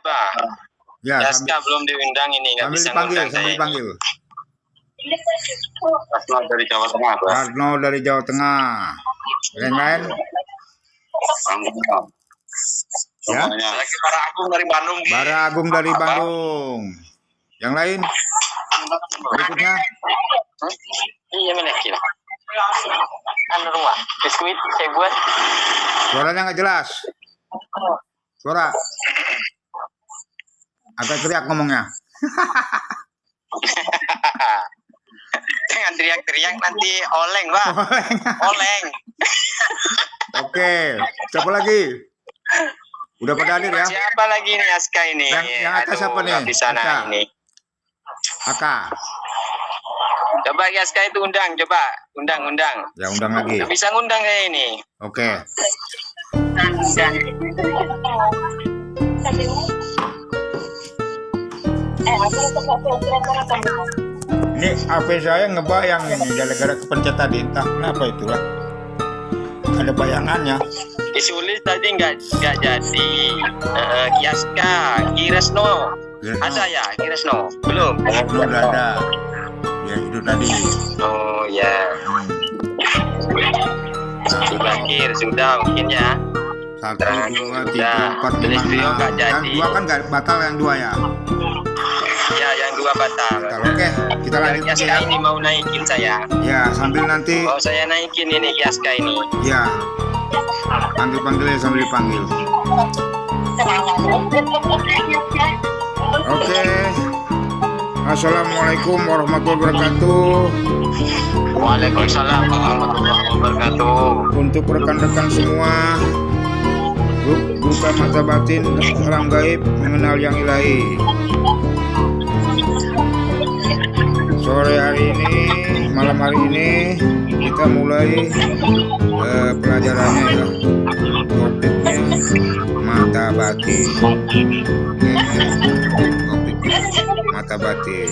Apa? Ya, Yaska belum diundang ini, nggak bisa ngundang saya. Sambil dipanggil. Ratno dari Jawa Tengah. Ratno dari Jawa Tengah. Yang lain? Ya. Bara Agung dari Bandung. Bara Agung dari Bandung. Yang lain? Berikutnya? Iya menekin. Anu rumah, biskuit saya buat. Suaranya nggak jelas. Suara. Agak teriak ngomongnya. Jangan teriak-teriak nanti oleng, Pak. Oleng. Oke, siapa lagi? Udah pada hadir ya? Siapa lagi nih Aska ini? Yang Aka siapa nih? Di sana ini. Aka. Coba Aska itu undang, coba undang. Ya undang lagi. Nggak bisa ngundang kayak ini. Oke. Ini HP saya ngebayang ini gara-gara kepencet tadi, entah kenapa itulah. Ada bayangannya. Disulis tadi nggak jadi. Kiaska, Kiresno. Ada ya Kiresno? Belum. Belum ada. Ya itu tadi. Oh ya. Sudah mungkin ya. 1, 2, 3, 4, 5, 6. Yang 2 kan nggak batal, yang 2 ya? Ya, yang 2 batal. Oke, kita lanjut Kiaska ya. Ini mau naikin saya. Ya, sambil nanti. Oh, saya naikin ini Kiaska ini. Ya. Panggil-panggilnya sambil dipanggil. Oke. Assalamualaikum warahmatullahi wabarakatuh. Waalaikumsalam warahmatullahi wabarakatuh. Untuk rekan-rekan semua, buka mata batin alam gaib, mengenal yang ilahi. Sore hari ini, malam hari ini kita mulai pelajarannya ya. Topiknya mata batin. Topiknya mata batin.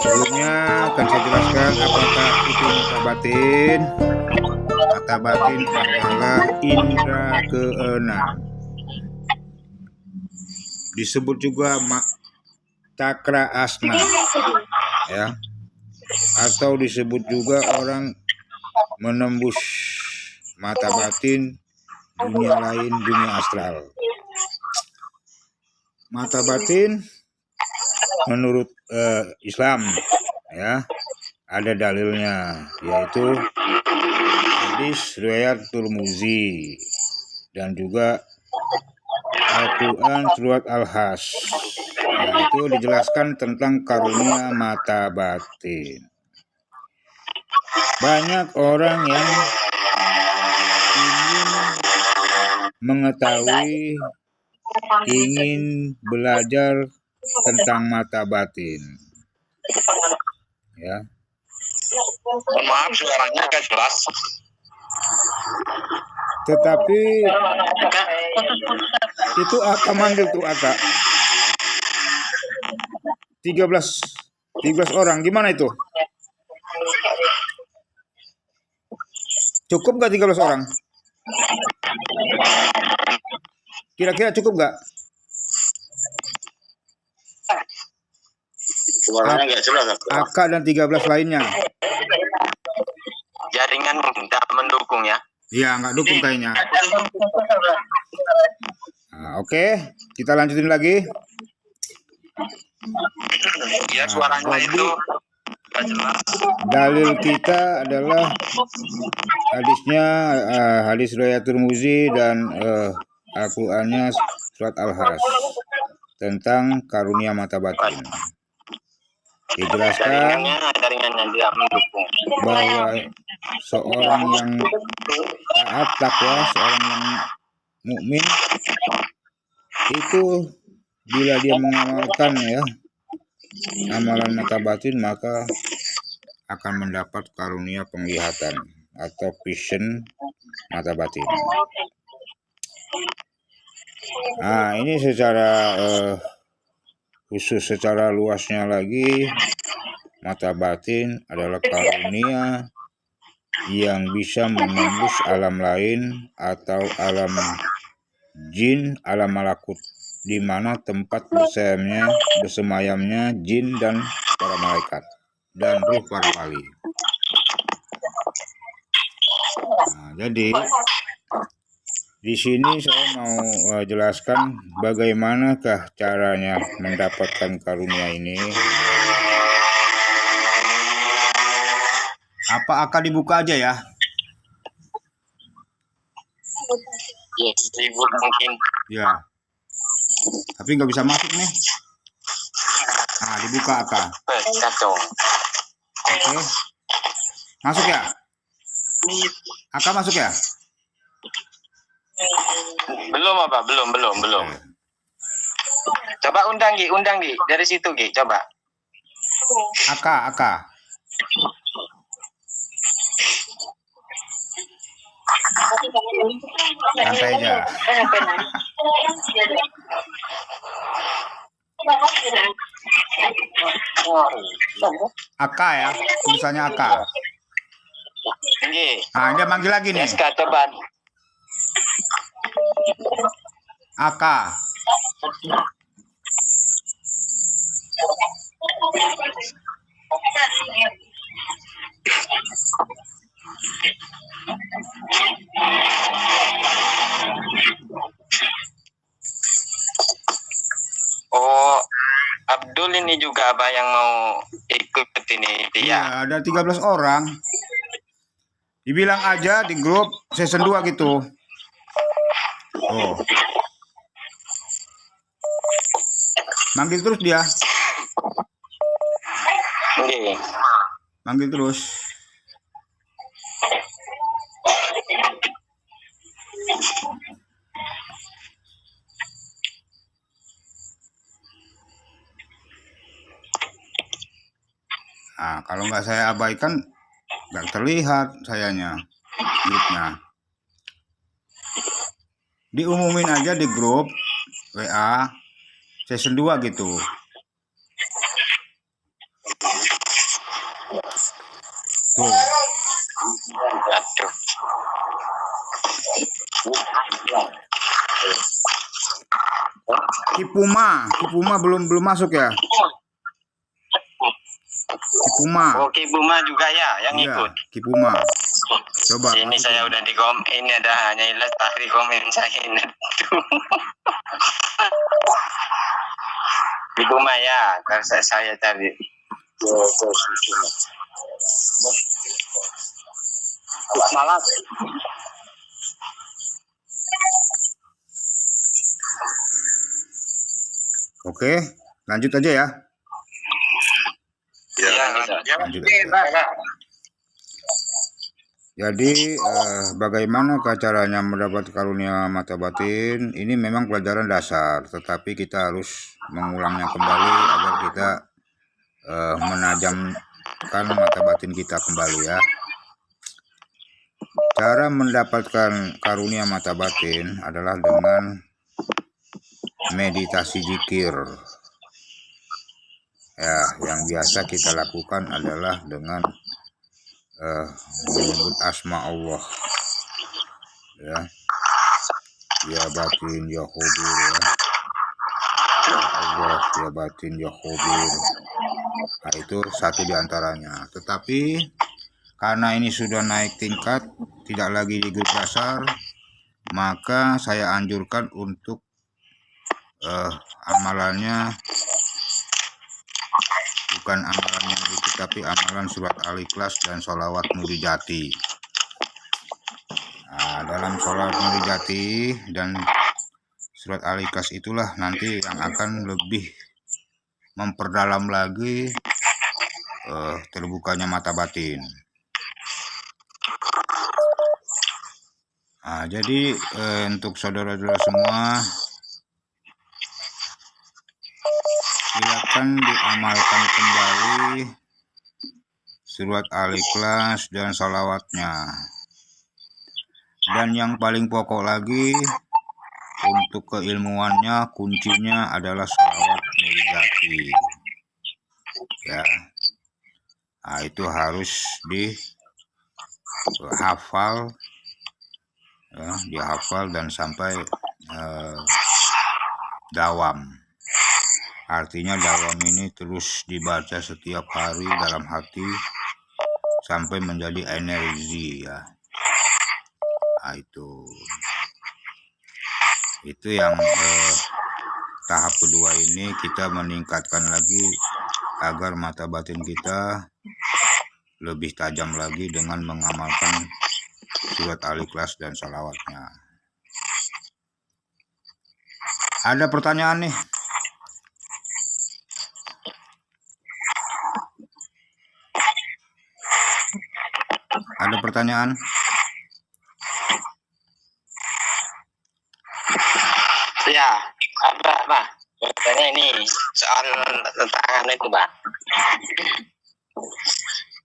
Sebelumnya akan saya jelaskan apakah itu mata batin. Mata batin adalah indera keenam. Disebut juga cakra asna, ya, atau disebut juga orang menembus mata batin dunia lain, dunia astral. Mata batin menurut Islam, ya, ada dalilnya, yaitu hadis riwayat Tirmizi dan juga Al-Quran surat Al-Has. Itu dijelaskan tentang karunia mata batin. Banyak orang yang ingin mengetahui, ingin belajar tentang mata batin. Ya. Maaf, suaranya agak jelas. Tetapi itu Aka manggil tuh Aka. 13 orang, gimana itu? Cukup gak 13 orang? Kira-kira cukup gak? Suaranya nggak jelas. Aka dan 13 lainnya. Jaringan tidak mendukung ya? Iya, nggak dukung kayaknya. Nah, oke, kita lanjutin lagi. Ya, suaranya itu nggak jelas. Dalil kita adalah hadisnya hadis riwayat Tirmizi dan Al-Qur'annya surat Al-Has tentang karunia mata batin. Dijelaskan bahwa seorang yang taat takwa, seorang yang mukmin itu bila dia mengamalkan ya amalan mata batin, maka akan mendapat karunia penglihatan atau vision mata batin. Nah, ini secara khusus, secara luasnya lagi, mata batin adalah karunia yang bisa menembus alam lain atau alam jin alam malakut, di mana tempat bersemayamnya jin dan para malaikat dan ruh para wali. Nah, jadi di sini saya mau jelaskan bagaimanakah caranya mendapatkan karunia ini. Apa akan dibuka aja ya? Yes, ribut mungkin. Ya. Tapi nggak bisa masuk nih. Nah, dibuka Aka. Kacau. Oke. Masuk ya? Aka masuk ya? Belum apa? Belum. Coba undang Gi dari situ Gi, coba. Aka. Santai aja. Aka ya, tulisannya Aka. Gi. Nah, dia manggil lagi nih. Yaska, coba. Aka. Oh, Abdul ini juga apa yang mau ikut ini dia? Iya, ada 13 orang. Dibilang aja di grup season 2 gitu. Oh. Manggil terus dia. Oke. Manggil terus. Nah, kalau nggak saya abaikan, nggak terlihat sayanya grupnya. Diumumin aja di grup WA season 2 gitu. Tuh. Aduh. Kipuma belum masuk ya? Kipuma. Oh, Kipuma juga ya yang Iya, ikut. Kipuma. Coba. Ini saya udah di komen, ini ada hanya ilat di komen saya ini. Kipuma ya, kalau saya tadi. Malas. Oke, lanjut aja ya. Lanjut aja. Jadi bagaimana caranya mendapat karunia mata batin? Ini memang pelajaran dasar, tetapi kita harus mengulangnya kembali agar kita menajamkan mata batin kita kembali ya. Cara mendapatkan karunia mata batin adalah dengan meditasi zikir. Ya, yang biasa kita lakukan adalah dengan menyebut asma Allah, ya batin ya khubur, ya Allah ya batin ya khubur. Nah, itu satu diantaranya. Tetapi karena ini sudah naik tingkat, tidak lagi di grup dasar, maka saya anjurkan untuk amalannya bukan amalan yang itu, tapi amalan surat Al-Ikhlas dan sholawat Nurijati. Nah, dalam sholawat Nurijati dan surat Al-Ikhlas itulah nanti yang akan lebih memperdalam lagi terbukanya mata batin. Nah, jadi untuk saudara-saudara semua, silakan diamalkan kembali surat Al-Ikhlas dan sholawatnya. Dan yang paling pokok lagi, untuk keilmuannya kuncinya adalah sholawat Nurijati. Ya, nah, itu harus dihafal, ya, dihafal dan sampai dawam. Artinya dawam ini terus dibaca setiap hari dalam hati sampai menjadi energi ya. Nah, itu yang tahap kedua ini kita meningkatkan lagi agar mata batin kita lebih tajam lagi dengan mengamalkan surat Al-Ikhlas dan salawatnya. Ada pertanyaan nih? Ada pertanyaan? Ya, apa? Bertanya ini soal tentang itu, Pak.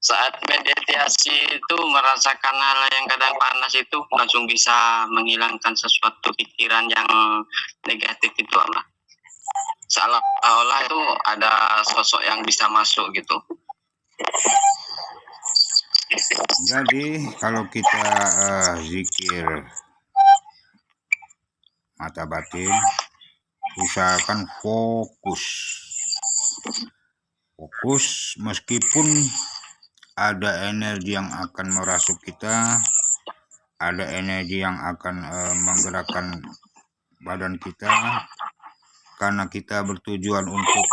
Saat meditasi itu merasakan hal yang kadang panas itu langsung bisa menghilangkan sesuatu pikiran yang negatif itu, Pak. Seolah-olah itu ada sosok yang bisa masuk gitu. Jadi kalau kita zikir mata batin, usahakan fokus meskipun ada energi yang akan merasuk kita, ada energi yang akan menggerakkan badan kita, karena kita bertujuan untuk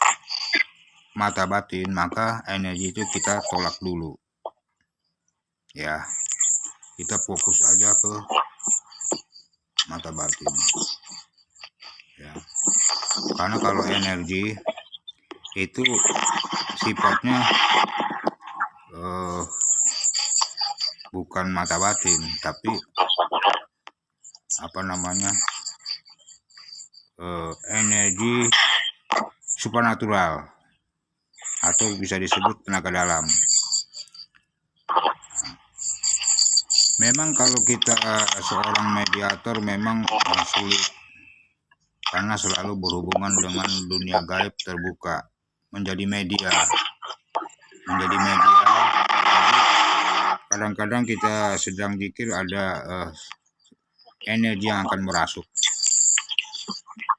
mata batin, maka energi itu kita tolak dulu ya. Kita fokus aja ke mata batin ya, karena kalau energi itu sifatnya bukan mata batin, tapi energi supernatural atau bisa disebut tenaga dalam. Memang kalau kita seorang mediator memang sulit, karena selalu berhubungan dengan dunia gaib terbuka, menjadi media. Jadi kadang-kadang kita sedang zikir ada energi yang akan merasuk.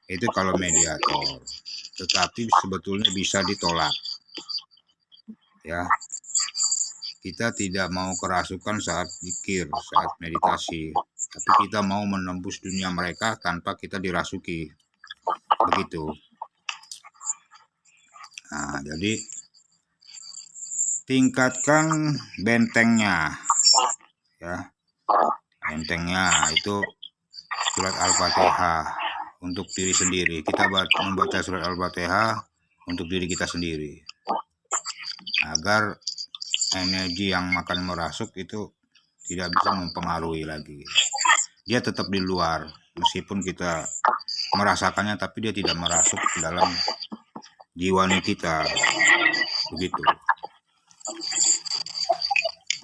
Itu kalau mediator. Tetapi sebetulnya bisa ditolak. Ya. Kita tidak mau kerasukan saat zikir, saat meditasi, tapi kita mau menembus dunia mereka tanpa kita dirasuki. Begitu. Nah, jadi tingkatkan bentengnya. Ya. Bentengnya itu surat Al-Fatihah untuk diri sendiri. Kita membaca surat Al-Fatihah untuk diri kita sendiri. Agar energi yang akan merasuk itu tidak bisa mempengaruhi lagi. Dia tetap di luar, meskipun kita merasakannya, tapi dia tidak merasuk ke dalam jiwa kita. Begitu.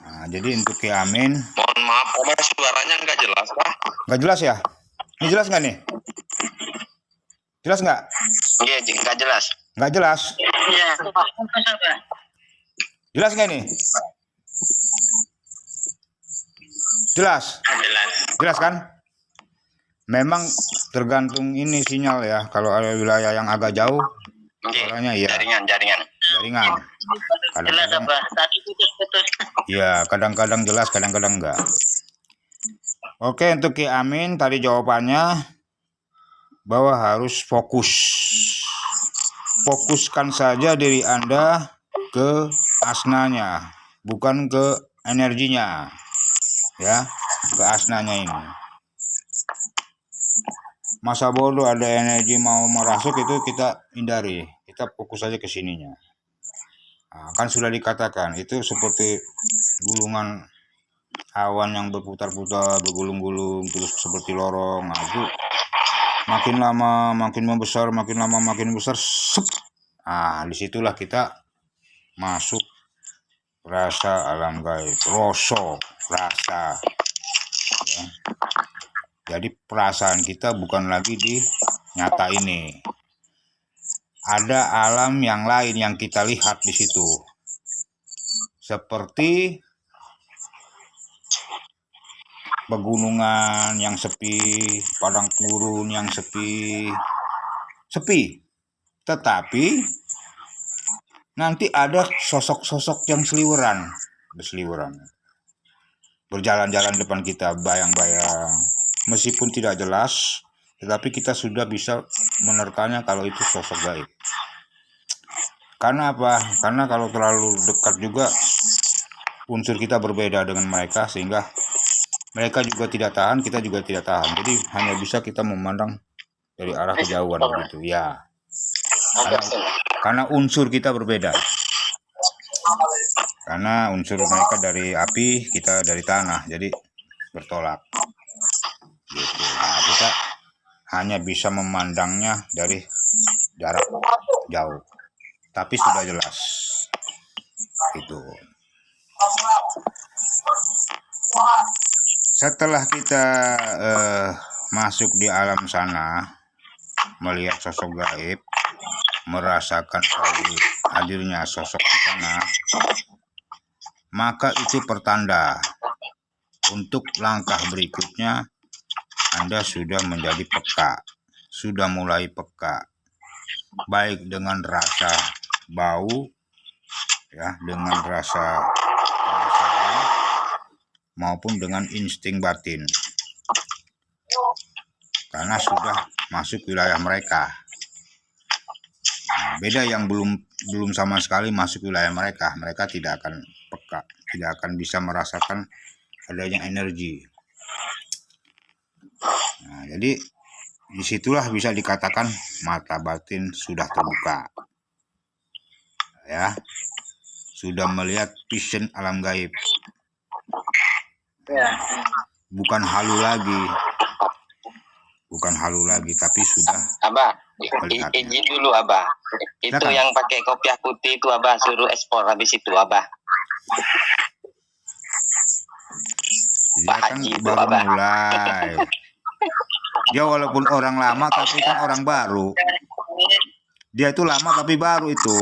Nah, jadi untuk Amin. Mohon maaf, Pak, suaranya nggak jelas, Pak. Nggak jelas ya? Ini jelas nggak nih? Jelas nggak? Iya, nggak jelas. Nggak jelas? Iya. Jelas nggak nih? Jelas? Jelas kan? Memang tergantung ini sinyal ya. Kalau ada wilayah yang agak jauh, suaranya ya. Jaringan. Kadang-kadang, ya, kadang-kadang jelas, kadang-kadang enggak. Oke, untuk Ki Amin tadi jawabannya bahwa harus fokus. Fokuskan saja diri Anda ke asnanya, bukan ke energinya. Ya, ke asnanya ini. Masa bodoh ada energi mau merasuk itu kita hindari. Kita fokus saja ke sininya. Nah, kan sudah dikatakan itu seperti gulungan awan yang berputar-putar, bergulung-gulung, terus seperti lorong. Nah, itu makin lama makin membesar, makin lama makin besar. Nah, disitulah kita masuk rasa alam gaib, rasa. Ya. Jadi perasaan kita bukan lagi di nyata ini. Ada alam yang lain yang kita lihat di situ. Seperti pegunungan yang sepi, padang gurun yang sepi. Tetapi nanti ada sosok-sosok yang berseliweran. Berjalan-jalan depan kita, bayang-bayang. Meskipun tidak jelas, tetapi kita sudah bisa menerkanya kalau itu sosok gaib. Karena apa? Karena kalau terlalu dekat juga unsur kita berbeda dengan mereka, sehingga mereka juga tidak tahan, kita juga tidak tahan. Jadi hanya bisa kita memandang dari arah kejauhan gitu ya. Karena unsur kita berbeda. Karena unsur mereka dari api, kita dari tanah, jadi bertolak. Gitu. Nah, kita hanya bisa memandangnya dari jarak jauh, tapi sudah jelas. Itu. Setelah kita masuk di alam sana, melihat sosok gaib, merasakan hadirnya sosok di sana, maka itu pertanda untuk langkah berikutnya Anda sudah menjadi peka, sudah mulai peka, baik dengan rasa bau, ya, dengan rasa perasaan, maupun dengan insting batin, karena sudah masuk wilayah mereka. Nah, beda yang belum sama sekali masuk wilayah mereka tidak akan peka, tidak akan bisa merasakan adanya energi. Nah, jadi disitulah bisa dikatakan mata batin sudah terbuka, ya, sudah melihat vision alam gaib, bukan halu lagi, tapi sudah. Abah, izin dulu Abah. Itu silakan. Yang pakai kopiah putih itu Abah suruh ekspor habis itu Abah. Dia kan baru Abah mulai. Dia walaupun orang lama tapi kan orang baru. Dia itu lama tapi baru itu.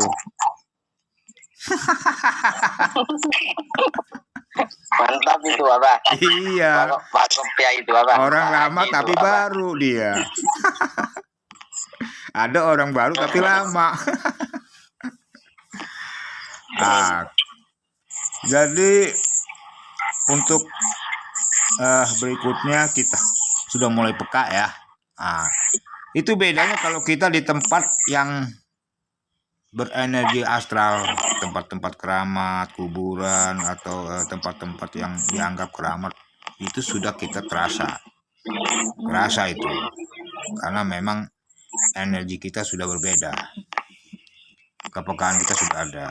Mantap itu Abah. Iya. Kopiah itu Abah. Orang lama itu, tapi Abah. Baru dia. Ada orang baru tapi lama. Nah, jadi untuk berikutnya kita sudah mulai peka ya. Nah, itu bedanya kalau kita di tempat yang berenergi astral, tempat-tempat keramat, kuburan, atau tempat-tempat yang dianggap keramat, itu sudah kita terasa itu, karena memang energi kita sudah berbeda, kepekaan kita sudah ada.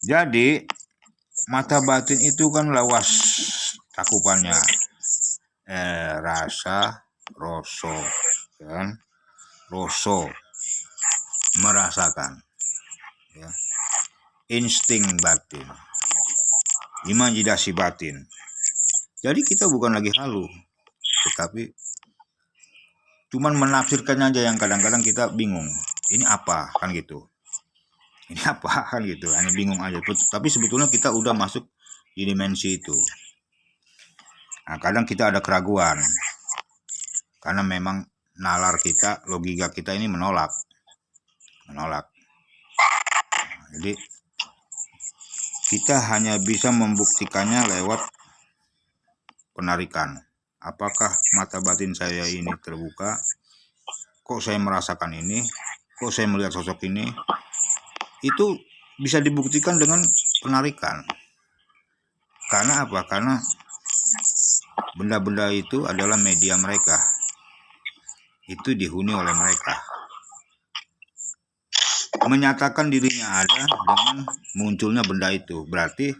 Jadi mata batin itu kan luas cakupannya, rasa, rasa, merasakan, ya. Insting batin, imajinasi batin. Jadi kita bukan lagi halu, tetapi cuman menafsirkannya aja yang kadang-kadang kita bingung. Ini apa kan gitu? Ini apa kan gitu? Hanya bingung aja. Tapi sebetulnya kita udah masuk di dimensi itu. Nah, kadang kita ada keraguan karena memang nalar kita, logika kita ini menolak. Nah, jadi kita hanya bisa membuktikannya lewat penarikan. Apakah mata batin saya ini terbuka? Kok saya merasakan ini? Kok saya melihat sosok ini? Itu bisa dibuktikan dengan penarikan. Karena apa? Karena benda-benda itu adalah media mereka. Itu dihuni oleh mereka. Menyatakan dirinya ada dengan munculnya benda itu. Berarti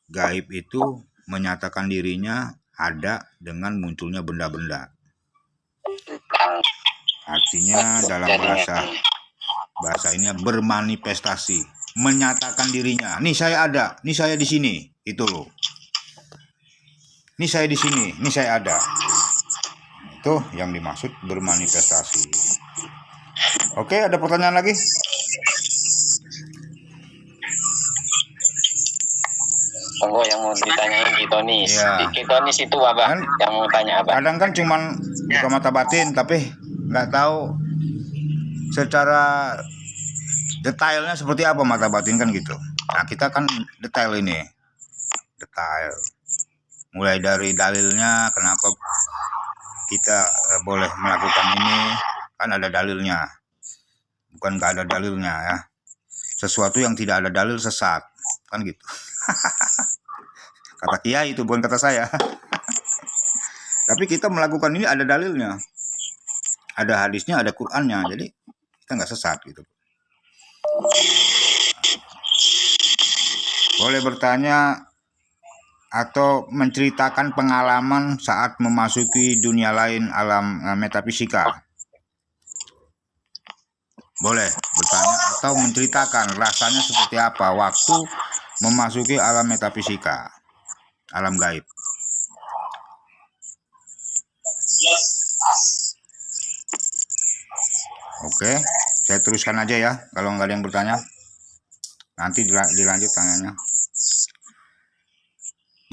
gaib itu menyatakan dirinya ada dengan munculnya benda-benda. Artinya dalam bahasa ini bermanifestasi, menyatakan dirinya. Nih saya ada, nih saya di sini, itu loh. Nih saya di sini, nih saya ada. Itu yang dimaksud bermanifestasi. Oke, ada pertanyaan lagi? Tunggu yang mau ditanyain Kitonis. Iya. Kitonis itu apa? Kan Yang mau tanya apa? kadang kan cuman buka mata batin tapi nggak tahu secara detailnya seperti apa mata batin kan gitu. Nah kita kan detail ini, detail. Mulai dari dalilnya kenapa kita boleh melakukan ini, kan ada dalilnya. Bukan nggak ada dalilnya ya. Sesuatu yang tidak ada dalil sesat, kan gitu. Kata kiai itu bukan kata saya. Tapi kita melakukan ini ada dalilnya. Ada hadisnya, ada Qur'annya. Jadi kita nggak sesat gitu. Boleh bertanya atau menceritakan pengalaman saat memasuki dunia lain alam metafisika. Boleh bertanya atau menceritakan rasanya seperti apa waktu memasuki alam metafisika, alam gaib. Oke, saya teruskan aja ya kalau nggak ada yang bertanya. Nanti dilanjut tanyanya.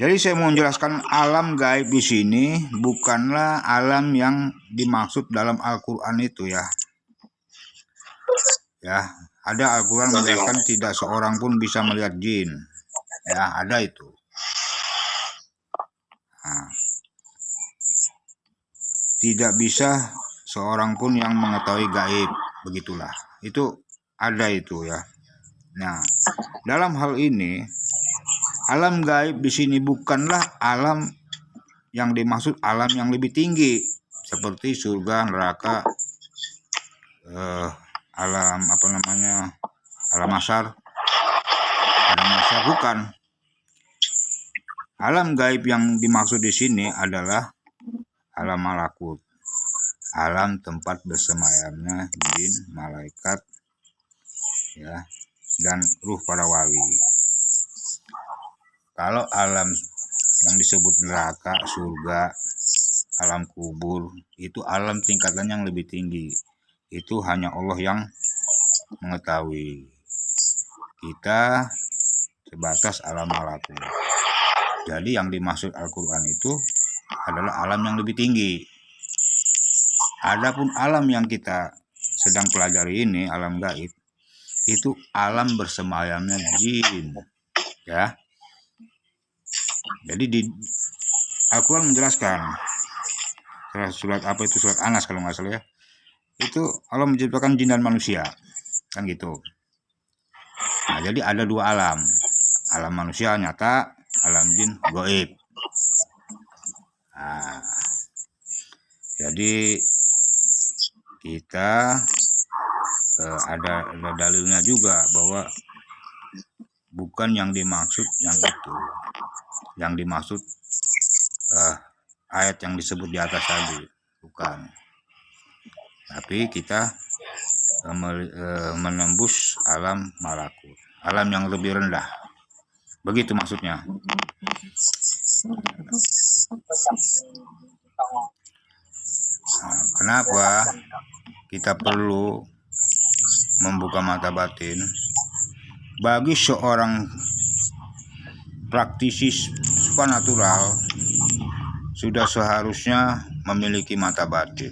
Jadi saya mau menjelaskan alam gaib di sini bukanlah alam yang dimaksud dalam Al-Quran itu ya. Ya, ada Al-Quran menjelaskan tidak seorang pun bisa melihat jin. Ya, ada itu. Nah, tidak bisa seorang pun yang mengetahui gaib, begitulah. Itu ada itu ya. Nah, dalam hal ini alam gaib di sini bukanlah alam yang dimaksud alam yang lebih tinggi seperti surga, neraka, alam apa namanya, alam mahsyar, bukan. Alam gaib yang dimaksud di sini adalah alam malakut, alam tempat bersemayamnya jin, malaikat, ya, dan ruh para wali. Kalau alam yang disebut neraka, surga, alam kubur, itu alam tingkatan yang lebih tinggi. Itu hanya Allah yang mengetahui. Kita sebatas alam malakut. Jadi yang dimaksud Al-Quran itu adalah alam yang lebih tinggi. Adapun alam yang kita sedang pelajari ini, alam gaib, itu alam bersemayamnya jin. Ya. Jadi di Al-Quran menjelaskan surat apa itu, surat Anas kalau nggak salah ya, itu Allah menciptakan jin dan manusia, kan gitu. Nah, jadi ada dua alam manusia nyata, alam jin gaib. Nah, jadi kita ada dalilnya juga bahwa bukan yang dimaksud yang itu, yang dimaksud ayat yang disebut di atas tadi, bukan. Tapi kita menembus alam malakut, alam yang lebih rendah, begitu maksudnya. Nah, kenapa kita perlu membuka mata batin? Bagi seorang praktisi supernatural sudah seharusnya memiliki mata batin.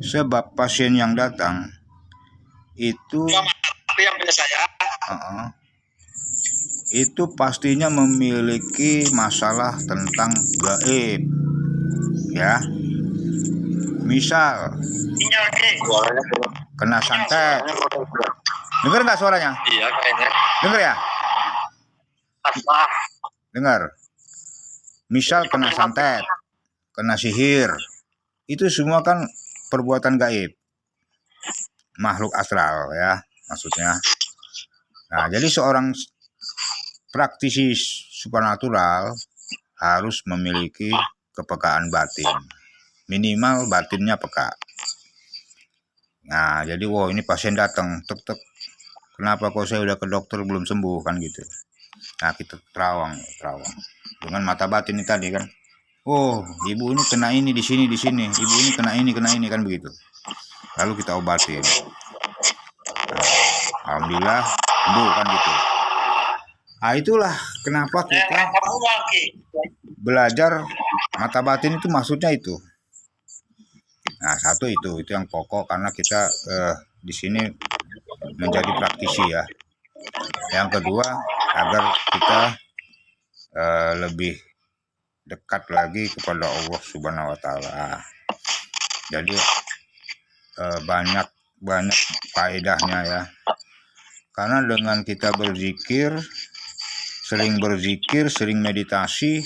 Sebab pasien yang datang itu itu pastinya memiliki masalah tentang gaib. Ya. Misal kena santet. Dengar nggak suaranya? Iya, kayaknya. Dengar ya? Dengar. Misal kena santet, kena sihir, itu semua kan perbuatan gaib, makhluk astral ya maksudnya. Nah, jadi seorang praktisi supernatural harus memiliki kepekaan batin, minimal batinnya peka. Nah, jadi wow, ini pasien datang, tek, kenapa kok saya udah ke dokter belum sembuh, kan gitu. Nah, kita terawang dengan mata batin ini tadi kan. Oh, ibu ini kena ini di sini, ibu ini kena ini kan begitu. Lalu kita obatin. Nah, alhamdulillah sembuh kan gitu. Nah, itulah kenapa kita belajar mata batin itu maksudnya itu. Nah, satu itu yang pokok karena kita di sini menjadi praktisi ya. Yang kedua agar kita lebih dekat lagi kepada Allah Subhanahu wa taala. Jadi banyak faedahnya ya. Karena dengan kita sering berzikir, sering meditasi,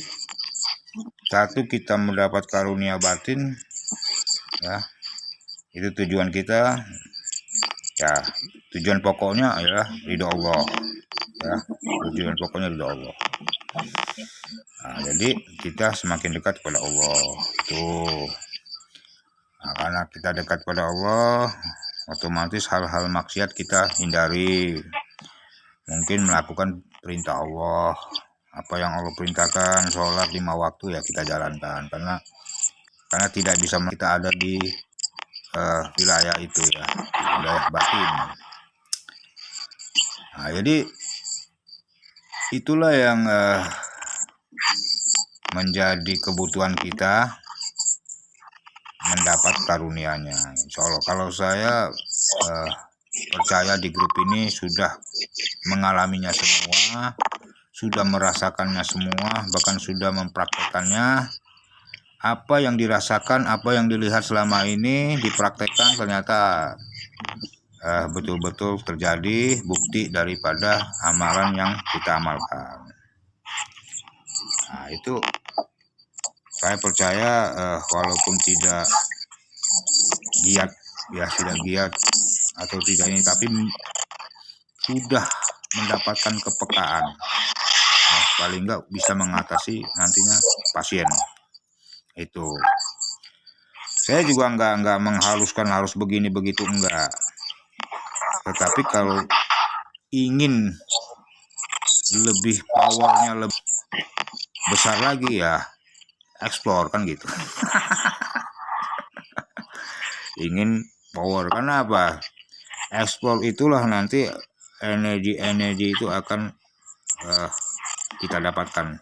satu kita mendapat karunia batin ya. Itu tujuan kita ya. Tujuan pokoknya adalah ridho Allah ya. Tujuan pokoknya ridho Allah. Nah, jadi kita semakin dekat kepada Allah tuh. Nah, karena kita dekat pada Allah, otomatis hal-hal maksiat kita hindari. Mungkin melakukan perintah Allah, apa yang Allah perintahkan, sholat 5 waktu ya kita jalankan. Karena tidak bisa kita ada di wilayah itu ya, wilayah batin. Nah, jadi itulah yang menjadi kebutuhan kita mendapat karunia-Nya. Insya Allah kalau saya percaya di grup ini sudah mengalaminya semua, sudah merasakannya semua, bahkan sudah mempraktekannya. Apa yang dirasakan, apa yang dilihat selama ini dipraktekkan ternyata betul-betul terjadi bukti daripada amalan yang kita amalkan. Nah, itu saya percaya walaupun tidak giat atau tidak ini, tapi sudah mendapatkan kepekaan. Nah, paling enggak bisa mengatasi nantinya pasien. Itu. Saya juga enggak menghaluskan harus begini begitu, enggak. Tetapi kalau ingin lebih powernya lebih besar lagi ya explore kan gitu. Ingin power karena apa? Explore itulah nanti energi itu akan kita dapatkan.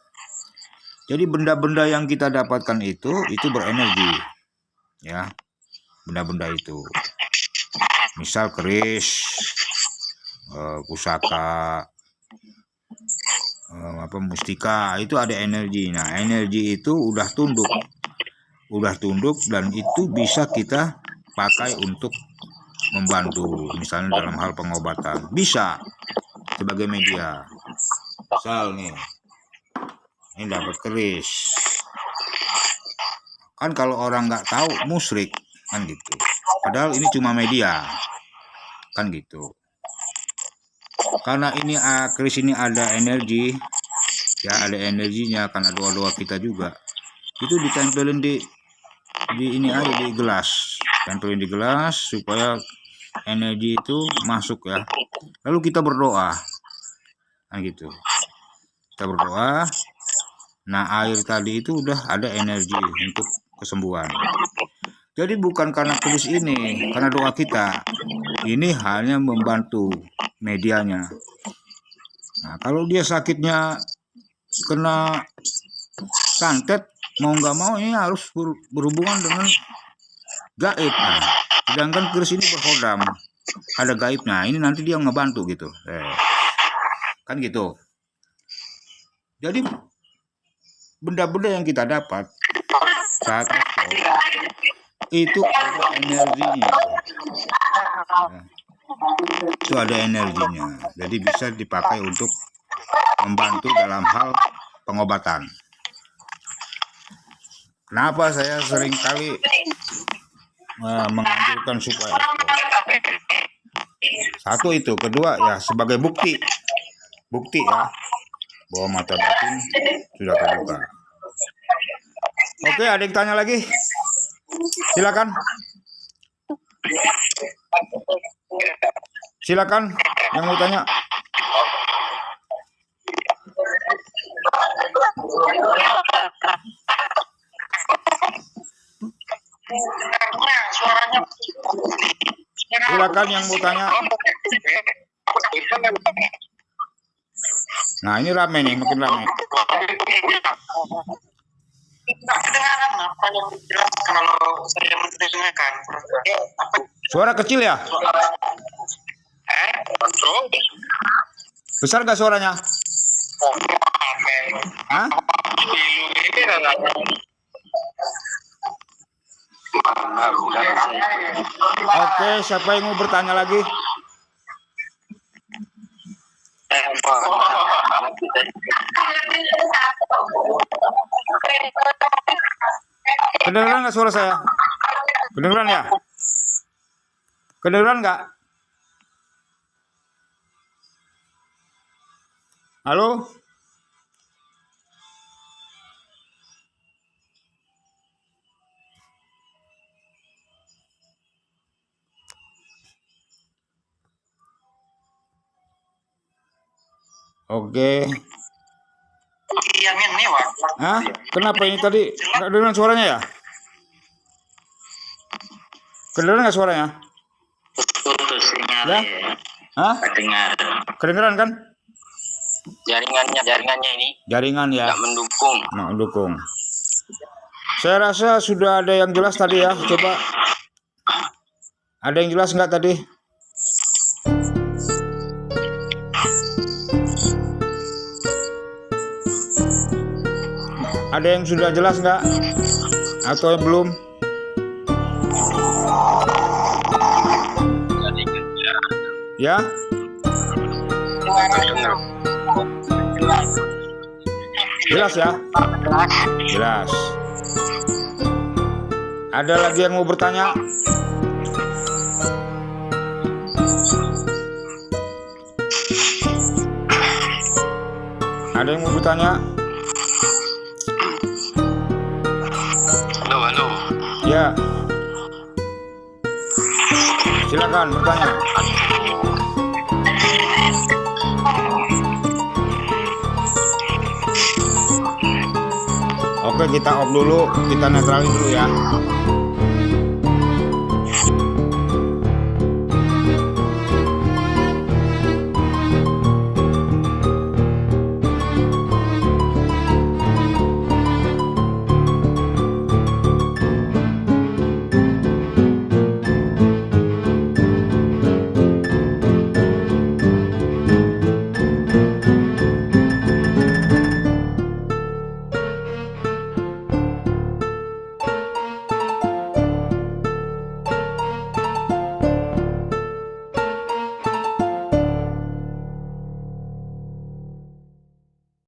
Jadi benda-benda yang kita dapatkan itu berenergi ya, benda-benda itu. Misal keris, pusaka, mustika itu ada energi. Nah, energi itu udah tunduk dan itu bisa kita pakai untuk membantu, misalnya dalam hal pengobatan, bisa sebagai media. Misal nih, ini dapat keris, kan kalau orang nggak tahu musyrik kan gitu. Padahal ini cuma media kan gitu. Karena ini keris ini ada energi ya, ada energinya karena doa-doa kita juga. Itu ditempelin di ini aja di gelas, tempelin di gelas supaya energi itu masuk ya. Lalu kita berdoa nah gitu, kita berdoa. Nah, air tadi itu udah ada energi untuk kesembuhan. Jadi bukan karena keris ini, karena doa kita. Ini hanya membantu medianya. Nah, kalau dia sakitnya kena santet, mau nggak mau ini harus berhubungan dengan gaib. Nah, sedangkan keris ini berhodam, ada gaibnya. Ini nanti dia ngebantu gitu. Kan gitu. Jadi benda-benda yang kita dapat saat itu ada energinya. Itu ada energinya. Jadi bisa dipakai untuk membantu dalam hal pengobatan. Kenapa saya sering kali menganjurkan supaya satu itu, kedua ya sebagai bukti ya bahwa mata batin sudah terbuka. Oke, ada yang tanya lagi? Silakan yang mau tanya. Silakan yang mau tanya. Nah, ini rame nih, makin rame. Kedengaran apa yang dijelaskan kalau saya mendengarkan? Suara kecil ya? Besar gak suaranya? Hah? Oke, siapa yang mau bertanya lagi? Kedengeran nggak suara saya? Kedengeran ya? Kedengeran nggak? Halo? Oke. Yang ini, Wak. Hah? Kenapa ini tadi nggak dengar suaranya ya? Kedengeran nggak suaranya? Putus sinyal Ya? Hah? dengar. Kedengeran kan? Jaringannya ini Jaringan ya? nggak mendukung. Nah, dukung. Saya rasa sudah ada yang jelas tadi ya. Coba. Ada yang jelas nggak tadi? Ada yang sudah jelas nggak? Atau belum? Ya? Jelas ya? Jelas. Ada lagi yang mau bertanya? Ada yang mau bertanya? Halo. Ya. Silakan bertanya. Oke, kita off dulu, kita netralin dulu ya.